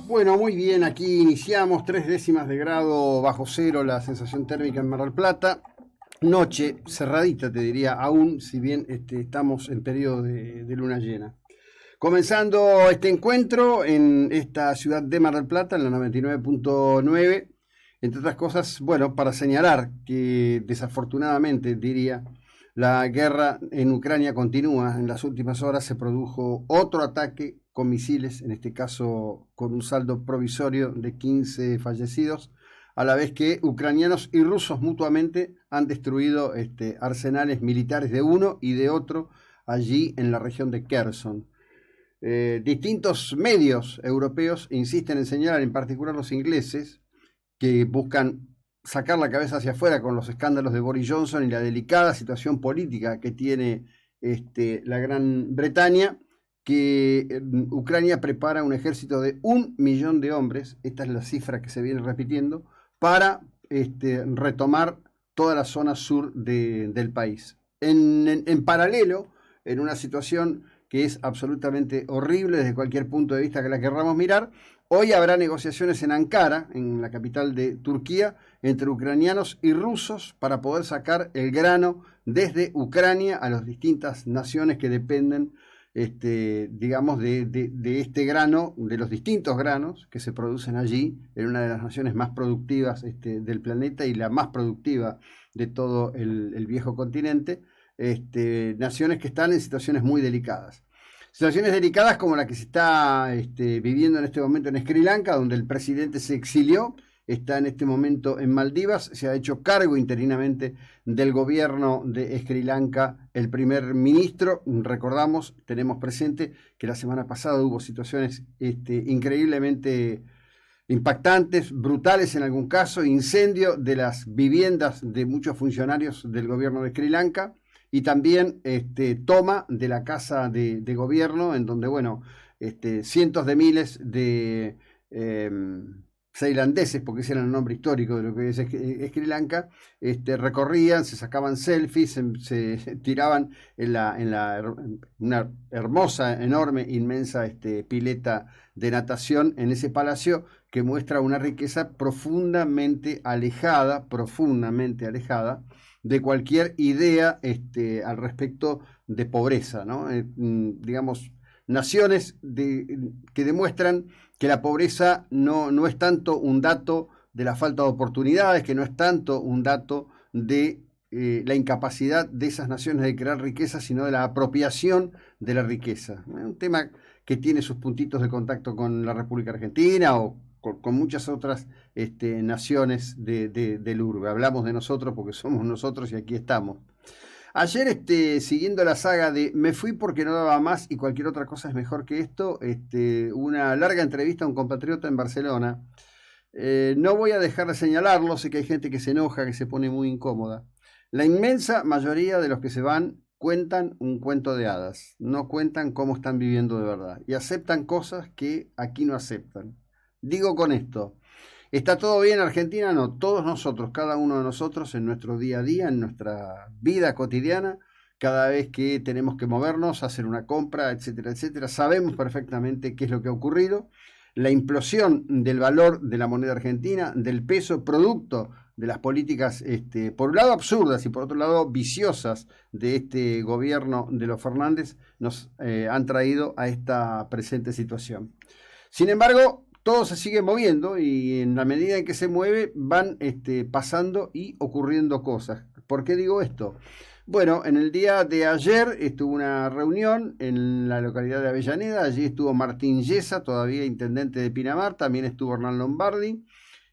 Bueno, muy bien, aquí iniciamos 3 décimas de grado bajo cero la sensación térmica en Mar del Plata. Noche cerradita, te diría, aún si bien estamos en periodo de luna llena. Comenzando este encuentro en esta ciudad de Mar del Plata, en la 99.9, entre otras cosas, bueno, para señalar que desafortunadamente, diría, la guerra en Ucrania continúa. En las últimas horas se produjo otro ataque con misiles, en este caso con un saldo provisorio de 15 fallecidos, a la vez que ucranianos y rusos mutuamente han destruido arsenales militares de uno y de otro allí en la región de Kherson. Distintos medios europeos insisten en señalar, en particular los ingleses, que buscan sacar la cabeza hacia afuera con los escándalos de Boris Johnson y la delicada situación política que tiene la Gran Bretaña, que Ucrania prepara un ejército de 1 millón de hombres, esta es la cifra que se viene repitiendo, para retomar toda la zona sur del país. En paralelo, en una situación que es absolutamente horrible desde cualquier punto de vista que la querramos mirar, hoy habrá negociaciones en Ankara, en la capital de Turquía, entre ucranianos y rusos para poder sacar el grano desde Ucrania a las distintas naciones que dependen, digamos, de este grano, de los distintos granos que se producen allí, en una de las naciones más productivas del planeta y la más productiva de todo el viejo continente, naciones que están en situaciones muy delicadas. Situaciones delicadas como la que se está viviendo en este momento en Sri Lanka, donde el presidente se exilió, está en este momento en Maldivas, se ha hecho cargo interinamente del gobierno de Sri Lanka el primer ministro. Recordamos, tenemos presente que la semana pasada hubo situaciones increíblemente impactantes, brutales en algún caso, incendio de las viviendas de muchos funcionarios del gobierno de Sri Lanka, y también toma de la casa de gobierno, en donde, bueno, cientos de miles de tailandeses, porque ese era el nombre histórico de lo que es Sri Lanka, recorrían, se sacaban selfies, se tiraban en una hermosa, enorme, inmensa pileta de natación en ese palacio, que muestra una riqueza profundamente alejada de cualquier idea al respecto de pobreza, ¿no? Digamos, naciones que demuestran que la pobreza no es tanto un dato de la falta de oportunidades, que no es tanto un dato de la incapacidad de esas naciones de crear riqueza, sino de la apropiación de la riqueza. Un tema que tiene sus puntitos de contacto con la República Argentina o con muchas otras naciones del urbe. Hablamos de nosotros porque somos nosotros y aquí estamos. Ayer, siguiendo la saga de me fui porque no daba más y cualquier otra cosa es mejor que esto, una larga entrevista a un compatriota en Barcelona. No voy a dejar de señalarlo, sé que hay gente que se enoja, que se pone muy incómoda. La inmensa mayoría de los que se van cuentan un cuento de hadas, no cuentan cómo están viviendo de verdad y aceptan cosas que aquí no aceptan. Digo con esto, ¿está todo bien en Argentina? No, todos nosotros, cada uno de nosotros en nuestro día a día, en nuestra vida cotidiana, cada vez que tenemos que movernos, hacer una compra, etcétera, etcétera, sabemos perfectamente qué es lo que ha ocurrido. La implosión del valor de la moneda argentina, del peso, producto de las políticas, por un lado absurdas y por otro lado viciosas de este gobierno de los Fernández, nos han traído a esta presente situación. Sin embargo, todo se sigue moviendo y en la medida en que se mueve van pasando y ocurriendo cosas. ¿Por qué digo esto? Bueno, en el día de ayer estuvo una reunión en la localidad de Avellaneda, allí estuvo Martín Yesa, todavía intendente de Pinamar, también estuvo Hernán Lombardi,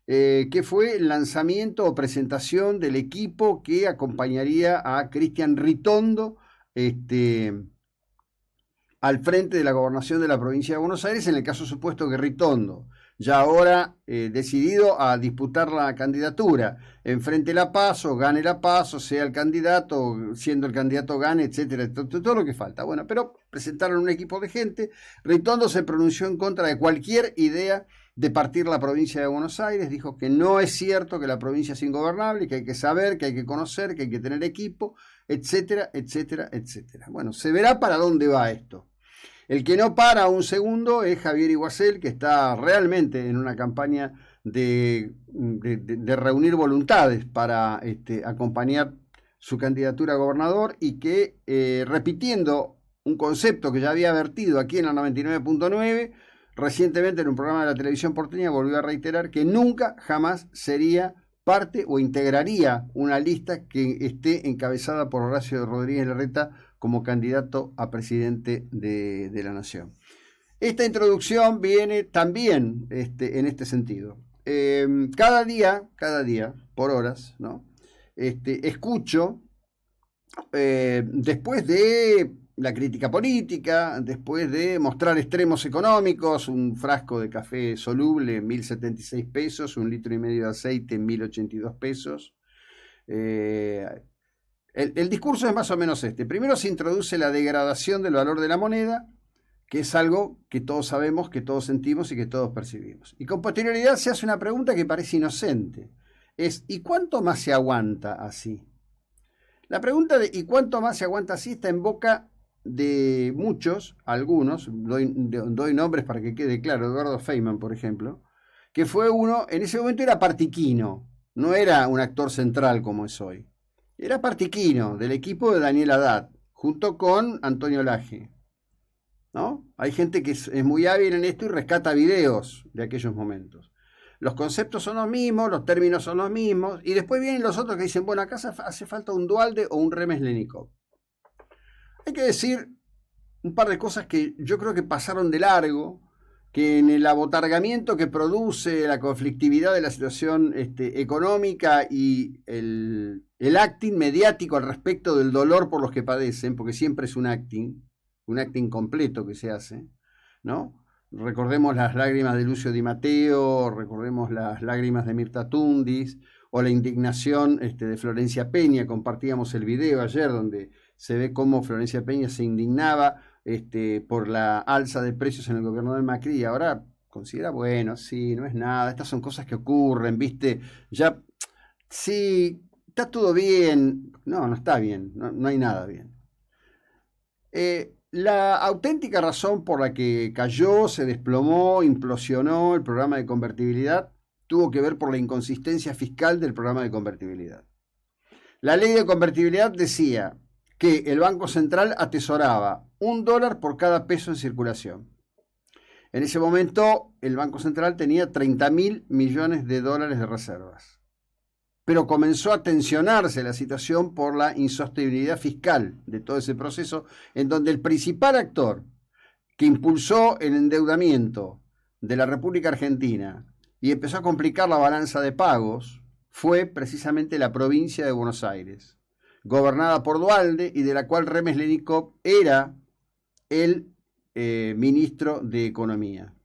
que fue el lanzamiento o presentación del equipo que acompañaría a Cristian Ritondo, al frente de la gobernación de la provincia de Buenos Aires, en el caso supuesto que Ritondo, ya ahora decidido a disputar la candidatura, enfrente la PASO, gane la PASO, sea el candidato, siendo el candidato gane, etcétera, todo lo que falta. Bueno, pero presentaron un equipo de gente. Ritondo se pronunció en contra de cualquier idea de partir la provincia de Buenos Aires, dijo que no es cierto que la provincia es ingobernable, que hay que saber, que hay que conocer, que hay que tener equipo, etcétera, etcétera, etcétera. Bueno, se verá para dónde va esto. El que no para un segundo es Javier Iguacel, que está realmente en una campaña de reunir voluntades para acompañar su candidatura a gobernador y que, repitiendo un concepto que ya había vertido aquí en la 99.9, recientemente en un programa de la televisión porteña volvió a reiterar que nunca jamás sería parte o integraría una lista que esté encabezada por Horacio Rodríguez Larreta como candidato a presidente de la Nación. Esta introducción viene también en este sentido. Cada día, por horas, ¿no? Escucho, después de la crítica política, después de mostrar extremos económicos, un frasco de café soluble, 1.076 pesos, 1,5 litros de aceite, 1.082 pesos. El discurso es más o menos este. Primero se introduce la degradación del valor de la moneda, que es algo que todos sabemos, que todos sentimos y que todos percibimos. Y con posterioridad se hace una pregunta que parece inocente. Es, ¿y cuánto más se aguanta así? La pregunta de ¿y cuánto más se aguanta así? Está en boca de muchos, algunos, doy nombres para que quede claro, Eduardo Feynman, por ejemplo, que fue uno, en ese momento era partiquino, no era un actor central como es hoy. Era partiquino del equipo de Daniel Haddad, junto con Antonio Laje, ¿no? Hay gente que es muy hábil en esto y rescata videos de aquellos momentos. Los conceptos son los mismos, los términos son los mismos, y después vienen los otros que dicen, bueno, acá hace falta un Duhalde o un Remeslenikov. Hay que decir un par de cosas que yo creo que pasaron de largo, que en el abotargamiento que produce la conflictividad de la situación económica y el acting mediático al respecto del dolor por los que padecen, porque siempre es un acting completo que se hace, ¿no? Recordemos las lágrimas de Lucio Di Matteo, recordemos las lágrimas de Mirta Tundis, o la indignación de Florencia Peña. Compartíamos el video ayer donde se ve cómo Florencia Peña se indignaba por la alza de precios en el gobierno del Macri y ahora considera, bueno, sí, no es nada, estas son cosas que ocurren, ¿viste? Ya, sí, está todo bien. No, no está bien, no hay nada bien. La auténtica razón por la que cayó, se desplomó, implosionó el programa de convertibilidad tuvo que ver por la inconsistencia fiscal del programa de convertibilidad. La ley de convertibilidad decía que el Banco Central atesoraba $1 por cada peso en circulación. En ese momento el Banco Central tenía 30.000 millones de dólares de reservas. Pero comenzó a tensionarse la situación por la insostenibilidad fiscal de todo ese proceso, en donde el principal actor que impulsó el endeudamiento de la República Argentina y empezó a complicar la balanza de pagos fue precisamente la provincia de Buenos Aires, gobernada por Duhalde y de la cual Remeslenikov era el ministro de Economía.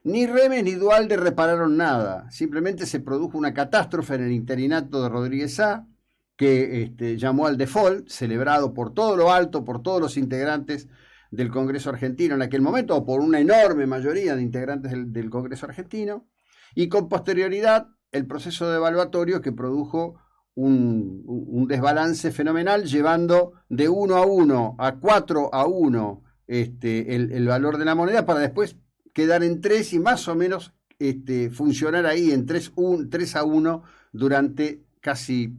Ni Remes ni Duhalde repararon nada, simplemente se produjo una catástrofe en el interinato de Rodríguez A, que llamó al default, celebrado por todo lo alto, por todos los integrantes del Congreso argentino en aquel momento, o por una enorme mayoría de integrantes del Congreso argentino, y con posterioridad el proceso devaluatorio que produjo un desbalance fenomenal, llevando de 1-1 a 4-1 el valor de la moneda para después quedar en 3 y más o menos funcionar ahí en 3-1 durante casi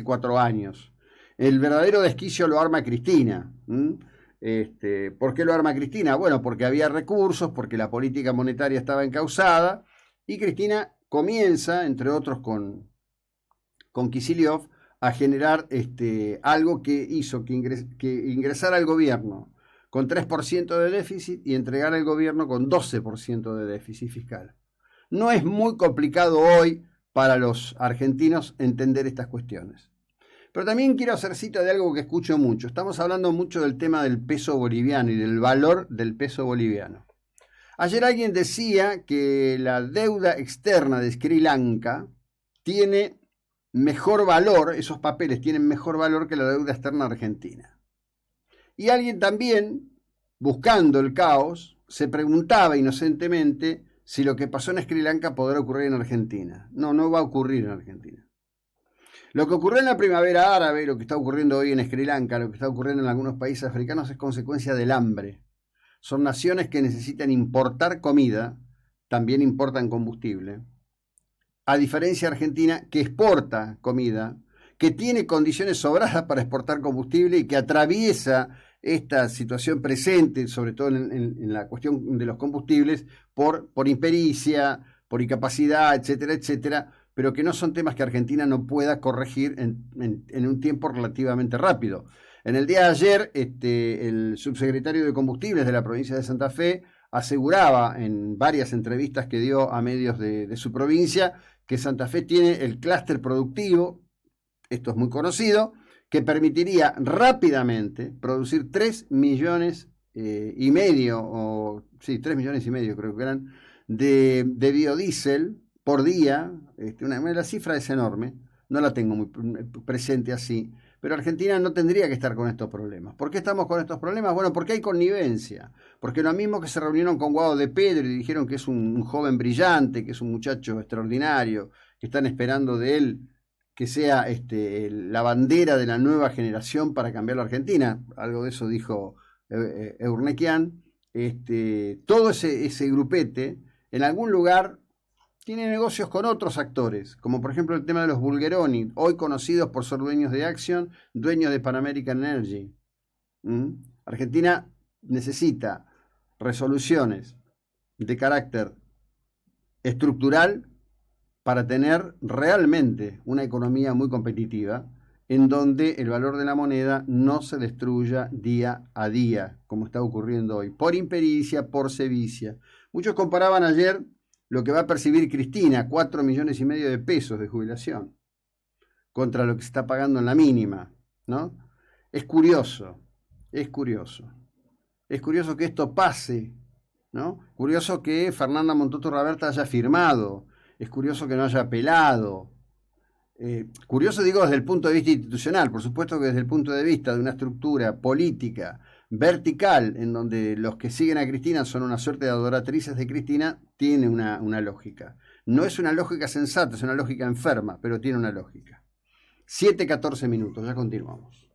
4 años. El verdadero desquicio lo arma Cristina. ¿Por qué lo arma Cristina? Bueno, porque había recursos, porque la política monetaria estaba encauzada y Cristina comienza, entre otros con Kicillof, a generar algo que hizo que ingresara al gobierno con 3% de déficit y entregar al gobierno con 12% de déficit fiscal. No es muy complicado hoy para los argentinos entender estas cuestiones. Pero también quiero hacer cita de algo que escucho mucho. Estamos hablando mucho del tema del peso boliviano y del valor del peso boliviano. Ayer alguien decía que la deuda externa de Sri Lanka tiene mejor valor, esos papeles tienen mejor valor que la deuda externa argentina. Y alguien también, buscando el caos, se preguntaba inocentemente si lo que pasó en Sri Lanka podrá ocurrir en Argentina. No, no va a ocurrir en Argentina. Lo que ocurrió en la primavera árabe, lo que está ocurriendo hoy en Sri Lanka, lo que está ocurriendo en algunos países africanos es consecuencia del hambre. son naciones que necesitan importar comida, también importan combustible. A diferencia de Argentina, que exporta comida, que tiene condiciones sobradas para exportar combustible y que atraviesa esta situación presente, sobre todo en la cuestión de los combustibles, por impericia, por incapacidad, etcétera, etcétera, pero que no son temas que Argentina no pueda corregir en un tiempo relativamente rápido. En el día de ayer, el subsecretario de Combustibles de la provincia de Santa Fe aseguraba en varias entrevistas que dio a medios de su provincia que Santa Fe tiene el clúster productivo, esto es muy conocido, que permitiría rápidamente producir 3 millones y medio, o sí, 3 millones y medio creo que eran, de biodiesel por día. La cifra es enorme, no la tengo muy presente así, pero Argentina no tendría que estar con estos problemas. ¿Por qué estamos con estos problemas? Bueno, porque hay connivencia, porque lo mismo que se reunieron con Guado de Pedro y dijeron que es un joven brillante, que es un muchacho extraordinario, que están esperando de él que sea la bandera de la nueva generación para cambiar la Argentina, algo de eso dijo Eurnequian. Todo ese grupete en algún lugar tiene negocios con otros actores, como por ejemplo el tema de los Bulgeroni, hoy conocidos por ser dueños de Action, dueños de Pan American Energy. Argentina necesita resoluciones de carácter estructural para tener realmente una economía muy competitiva, en donde el valor de la moneda no se destruya día a día, como está ocurriendo hoy, por impericia, por sevicia. Muchos comparaban ayer lo que va a percibir Cristina, 4 millones y medio de pesos de jubilación, contra lo que se está pagando en la mínima, ¿no? Es curioso, es curioso. Es curioso que esto pase, ¿no? Curioso que Fernanda Montoto Raberta haya firmado. Es curioso que no haya apelado. Curioso digo desde el punto de vista institucional, por supuesto que desde el punto de vista de una estructura política vertical, en donde los que siguen a Cristina son una suerte de adoratrices de Cristina, tiene una lógica. No es una lógica sensata, es una lógica enferma, pero tiene una lógica. 7:14 minutos, ya continuamos.